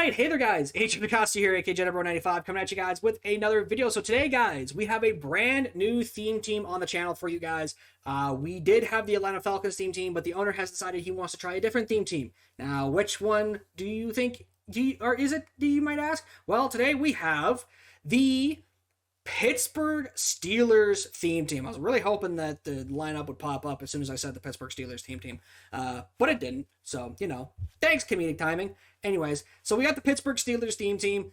Alright, hey there guys, H. Acosta here, aka JediBro95, coming at you guys with another video. So today guys, we have a brand new theme team on the channel for you guys. We did have the Atlanta Falcons theme team, but the owner has decided he wants to try a different theme team. Now, which one do you think, or is it, do you might ask? Well, today we have the Pittsburgh Steelers theme team. I was really hoping that the lineup would pop up as soon as I said the Pittsburgh Steelers theme team, but it didn't. So, you know, thanks comedic timing. Anyways, so we got the Pittsburgh Steelers theme team.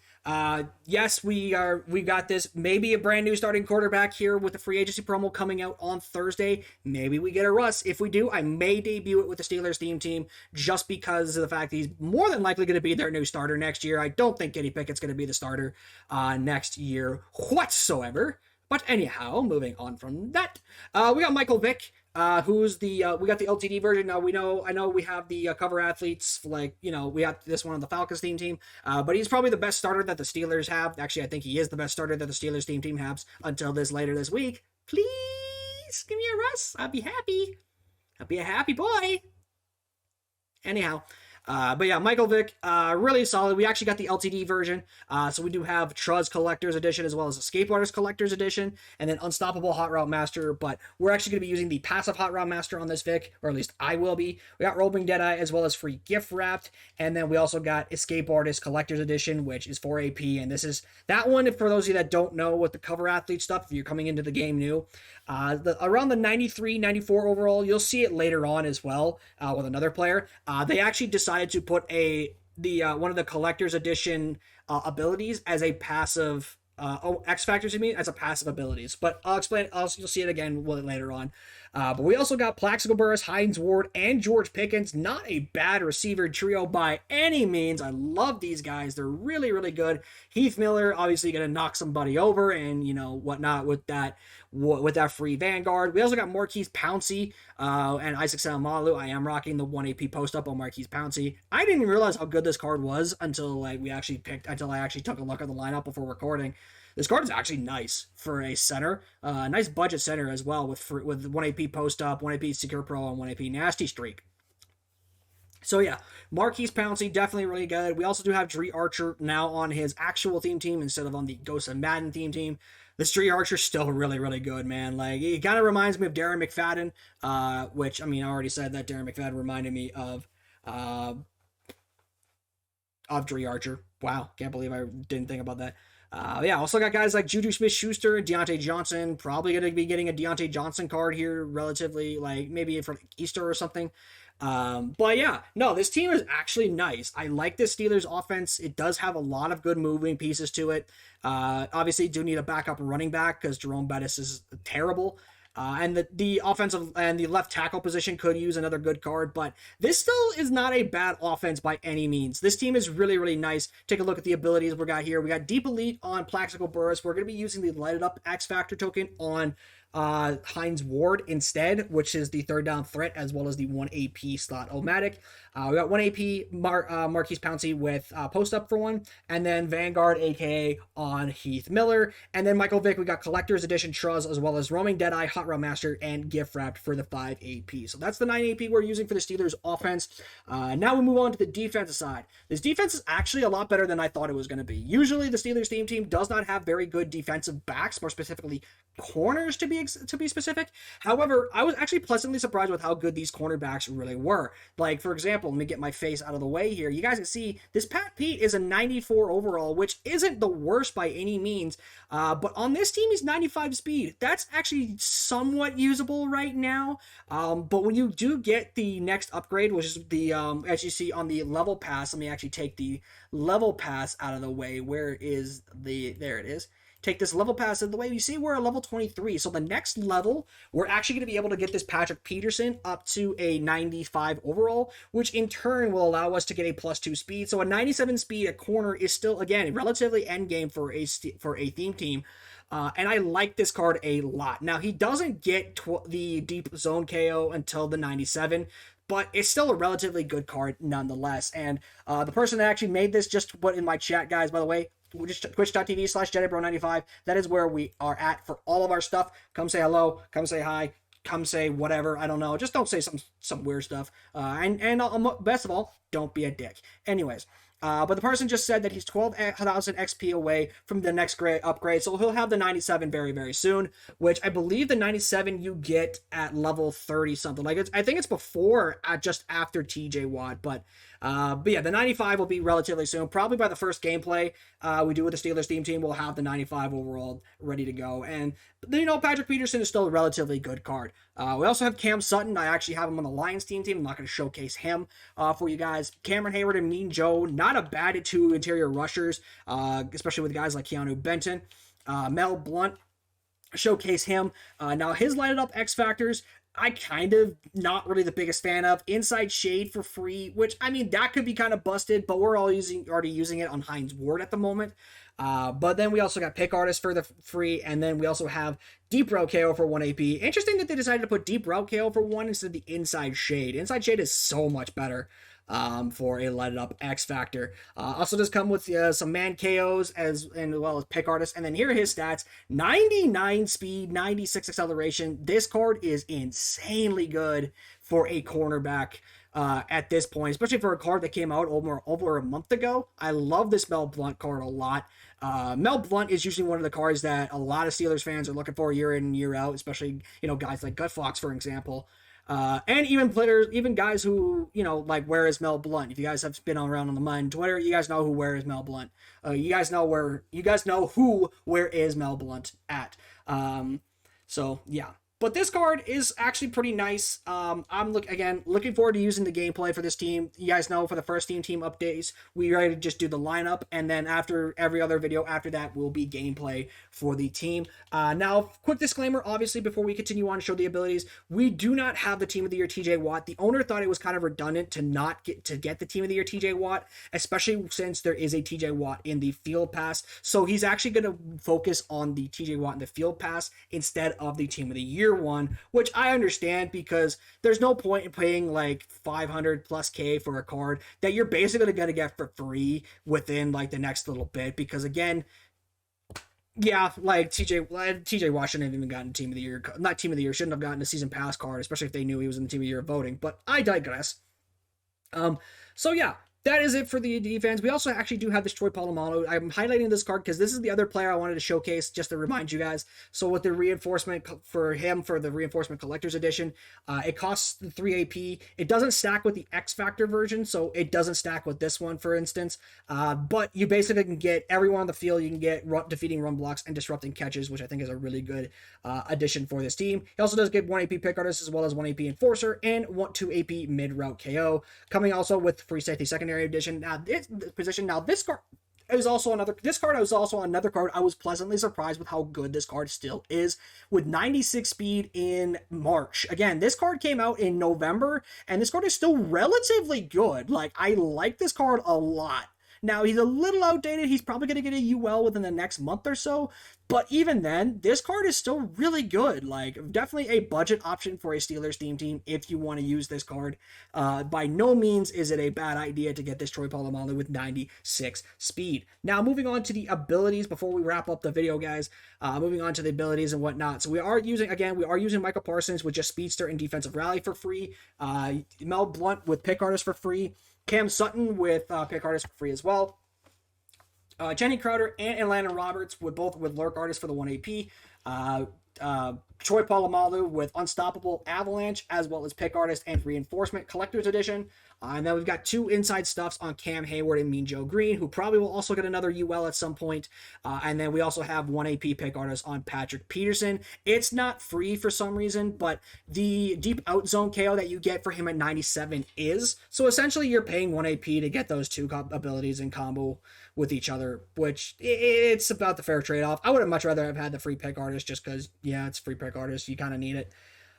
Yes, we got this. Maybe a brand new starting quarterback here with the free agency promo coming out on Thursday. Maybe we get a Russ. If we do, I may debut it with the Steelers theme team just because of the fact that he's more than likely going to be their new starter next year. I don't think Kenny Pickett's going to be the starter next year whatsoever. But anyhow, moving on from that, we got Michael Vick, who's the we got the LTD version. Now I know we have the cover athletes, like, you know, we got this one on the Falcons team, but he's probably the best starter that the Steelers have. Actually, I think he is the best starter that the Steelers team has until later this week. Please give me a Russ. I'll be happy. I'll be a happy boy. Anyhow. But yeah, Michael Vick, really solid. We actually got the LTD version. So we do have Truz Collector's Edition as well as a Skateboarders Collector's Edition, and then Unstoppable Hot Route Master. But we're actually going to be using the passive Hot Route Master on this Vic, or at least I will be. We got Roaming Deadeye as well as free gift wrapped. And then we also got Escape Artist Collector's Edition, which is 4 AP. And this is that one, for those of you that don't know what the cover athlete stuff, if you're coming into the game new, around the 93, 94 overall, you'll see it later on as well with another player. They actually decided to put one of the collector's edition abilities as a passive X Factors, you mean, as a passive abilities, but I'll explain it. You'll see it again later on. But we also got Plaxico Burress, Hines Ward, and George Pickens. Not a bad receiver trio by any means. I love these guys. They're really, really good. Heath Miller, obviously going to knock somebody over and, you know, whatnot with that free Vanguard. We also got Marquise Pouncey and Isaac Salamalu. I am rocking the 1 AP post-up on Marquise Pouncey. I didn't even realize how good this card was until I actually took a look at the lineup before recording. This card is actually nice for a center, nice budget center as well, with 1 AP post up, 1 AP secure pro, and 1 AP nasty streak. So yeah, Marquise Pouncey, definitely really good. We also do have Dre Archer now on his actual theme team instead of on the Ghost of Madden theme team. This Dre Archer's still really, really good, man. Like, it kind of reminds me of Darren McFadden, which, I mean, I already said that Darren McFadden reminded me of Dre Archer. Wow, can't believe I didn't think about that. Yeah, also got guys like Juju Smith-Schuster, Deontay Johnson. Probably going to be getting a Deontay Johnson card here relatively, like, maybe for Easter or something. But yeah, no, this team is actually nice. I like this Steelers offense. It does have a lot of good moving pieces to it. Obviously, do need a backup running back because Jerome Bettis is terrible. And the offensive and the left tackle position could use another good card, but this still is not a bad offense by any means. This team is really, really nice. Take a look at the abilities we got here. We got Deep Elite on Plaxico Burress. We're going to be using the Lighted Up X Factor token on Hines Ward instead, which is the third down threat, as well as the 1 AP slot O-Matic. We got 1 AP Marquise Pouncey with post up for 1, and then Vanguard aka on Heath Miller, and then Michael Vick. We got Collector's Edition Truz, as well as Roaming Deadeye, Hot Route Master, and Gift Wrapped for the 5 AP. So that's the 9 AP we're using for the Steelers offense. Now we move on to the defensive side. This defense is actually a lot better than I thought it was going to be. Usually the Steelers team does not have very good defensive backs, more specifically corners to be specific. However, I was actually pleasantly surprised with how good these cornerbacks really were. Like, for example, let me get my face out of the way here. You guys can see this Pat Pete is a 94 overall, which isn't the worst by any means. But on this team, he's 95 speed. That's actually somewhat usable right now. But when you do get the next upgrade, which is the, as you see on the level pass, let me actually take the level pass out of the way. Where is there it is. Take this level pass out of the way. You see we're at level 23. So the next level, we're actually going to be able to get this Patrick Peterson up to a 95 overall, which in turn will allow us to get a +2 speed. So a 97 speed at corner is still, again, relatively endgame for a theme team. And I like this card a lot. Now, he doesn't get the deep zone KO until the 97, but it's still a relatively good card nonetheless. And the person that actually made this just put in my chat, guys, by the way, twitch.tv/JediBro95. That is where we are at for all of our stuff. Come say hello, come say hi, come say whatever. I don't know. Just don't say some weird stuff. And best of all, don't be a dick. Anyways, But the person just said that he's 12,000 XP away from the next grade upgrade, so he'll have the 97 very, very soon, which I believe the 97 you get at level 30 something. Like I think it's before, just after TJ Watt, but yeah, the 95 will be relatively soon. Probably by the first gameplay we do with the Steelers team, we'll have the 95 overall ready to go. And, Patrick Peterson is still a relatively good card. We also have Cam Sutton. I actually have him on the Lions team. I'm not going to showcase him for you guys. Cameron Hayward and Mean Joe, not a bad two interior rushers, especially with guys like Keanu Benton. Mel Blount, showcase him. Now, his lighted up X Factors, I kind of not really the biggest fan of. Inside Shade for free, which, I mean, that could be kind of busted, but we're already using it on Hines Ward at the moment. But then we also got Pick Artist for the free, and then we also have Deep Route KO for 1 AP. Interesting that they decided to put Deep Route KO for 1 instead of the Inside Shade. Inside Shade is so much better for a lighted up X Factor. Also does come with some man KOs as well as Pick Artist. And then here are his stats: 99 speed, 96 acceleration. This card is insanely good for a cornerback at this point, especially for a card that came out over a month ago. I love this Mel Blount card a lot. Mel Blount is usually one of the cards that a lot of Steelers fans are looking for year in and year out, especially, guys like Gut Fox, for example. And even players, even guys who, like, where is Mel Blount? If you guys have been around on the Mind Twitter, you guys know who where is Mel Blount. You guys know where is Mel Blount at. So yeah. But this card is actually pretty nice. I'm looking forward to using the gameplay for this team. You guys know for the first team updates, we already just do the lineup, and then after every other video after that will be gameplay for the team. Now, quick disclaimer, obviously, before we continue on to show the abilities, we do not have the Team of the Year TJ Watt. The owner thought it was kind of redundant to not get the Team of the Year TJ Watt, especially since there is a TJ Watt in the Field Pass. So he's actually going to focus on the TJ Watt in the Field Pass instead of the Team of the Year one, which I understand, because there's no point in paying like 500 plus K for a card that you're basically going to get for free within like the next little bit, because again, yeah, like TJ Watt shouldn't have even gotten Team of the Year, not Team of the Year, shouldn't have gotten a season pass card, especially if they knew he was in the Team of the Year voting, but I digress. So yeah, that is it for the defense. We also actually do have this Troy Polamalu. I'm highlighting this card because this is the other player I wanted to showcase, just to remind you guys. So with the reinforcement for him, for the Reinforcement Collector's Edition, it costs 3 AP. It doesn't stack with the X Factor version, so it doesn't stack with this one, for instance. But you basically can get everyone on the field. You can get defeating run blocks and disrupting catches, which I think is a really good addition for this team. He also does get 1 AP Pick Artist as well as 1 AP Enforcer and 2 AP Mid Route KO. Coming also with Free Safety Secondary Edition. This card is also another. This card is also another card. I was pleasantly surprised with how good this card still is, with 96 speed in March. Again, this card came out in November, and this card is still relatively good. Like, I like this card a lot. Now, he's a little outdated. He's probably going to get a UL within the next month or so. But even then, this card is still really good. Like, definitely a budget option for a Steelers theme team if you want to use this card. By no means is it a bad idea to get this Troy Polamalu with 96 speed. Now, moving on to the abilities before we wrap up the video, guys. Moving on to the abilities and whatnot. So we are using Micah Parsons with just Speedster and Defensive Rally for free. Mel Blount with Pick Artist for free. Cam Sutton with Pick Artist for free as well. Jenny Crowder and Landon Roberts with Lurk Artist for the 1 AP. Troy Polamalu with Unstoppable Avalanche, as well as Pick Artist and Reinforcement Collector's Edition. And then we've got 2 inside stuffs on Cam Hayward and Mean Joe Green, who probably will also get another UL at some point. And then we also have 1 AP Pick Artist on Patrick Peterson. It's not free for some reason, but the Deep Out Zone KO that you get for him at 97 is. So essentially you're paying 1 AP to get those 2 abilities in combo with each other, which it's about the fair trade-off. I would have much rather have had the free Pick Artist, just because, yeah, it's free Pick Artist. You kind of need it.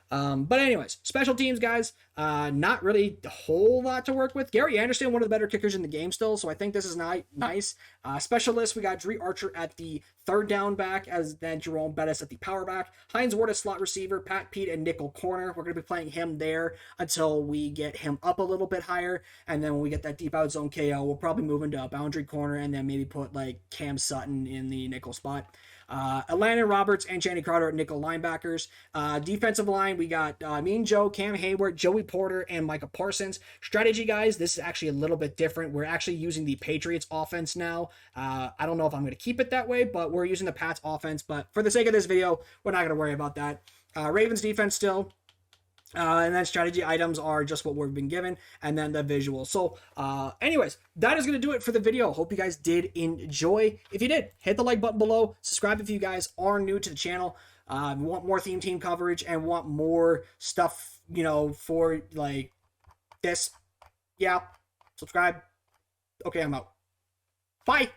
But anyways, special teams, guys, not really a whole lot to work with. Gary Anderson, one of the better kickers in the game still, so I think this is nice. Specialists, we got Dree Archer at the 3rd down back, as then Jerome Bettis at the power back. Hines Ward as slot receiver, Pat Pete and nickel corner. We're going to be playing him there until we get him up a little bit higher, and then when we get that deep out zone KO, we'll probably move into a boundary corner and then maybe put like Cam Sutton in the nickel spot. Atlanta Roberts and Channing Crowder at nickel linebackers. Defensive line, we got Mean Joe, Cam Hayward, Joey Porter, and Micah Parsons. Strategy, guys, this is actually a little bit different. We're actually using the Patriots offense now. I don't know if I'm going to keep it that way, but we're using the Pats offense. But for the sake of this video, we're not going to worry about that. Ravens defense still. And then strategy items are just what we've been given, and then the visual. So anyways, that is going to do it for the video. Hope you guys did enjoy. If you did, hit the like button below. Subscribe if you guys are new to the channel. Want more theme team coverage and want more stuff, you know, for like this. Yeah, subscribe. Okay, I'm out. Bye.